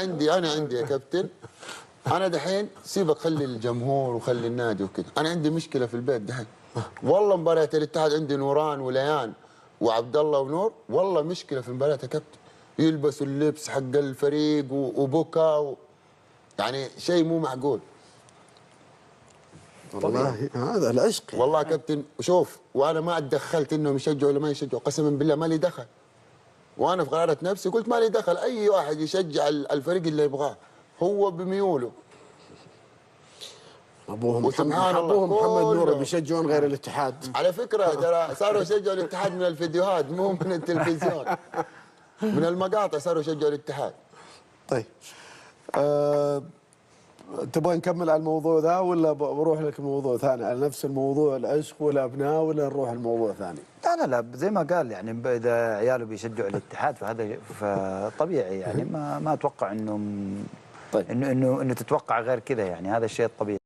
انا عندي يا كابتن. انا دحين سيبك، خلي الجمهور وخلي النادي وكده، انا عندي مشكله في البيت دحين. والله مباريات الاتحاد عندي نوران وليان وعبد الله ونور، والله مشكله في المباريات يا كابتن. يلبسوا اللبس حق الفريق وبكا يعني شيء مو معقول. والله هذا العشق والله يا كابتن شوف، وانا ما اتدخلت انهم يشجعوا ولا ما يشجعوا، قسما بالله ما لي دخل. وانا في قرارة نفسي قلت ما لي دخل، اي واحد يشجع الفريق اللي يبغاه هو بميوله. ابوهم وسبحان الله ابوهم محمد نور كلهم. بيشجعون غير الاتحاد. على فكره ترى صاروا يشجعوا الاتحاد من الفيديوهات مو من التلفزيون، من المقاطع صاروا يشجعوا الاتحاد. طيب تبغى نكمل على الموضوع ذا ولا بروح لك موضوع ثاني على نفس الموضوع العشق والابناء، ولا نروح لموضوع ثاني؟ لا زي ما قال يعني اذا عياله بيشجعوا الاتحاد فهذا فطبيعي يعني ما اتوقع انه طيب انه تتوقع غير كذا، يعني هذا الشيء الطبيعي.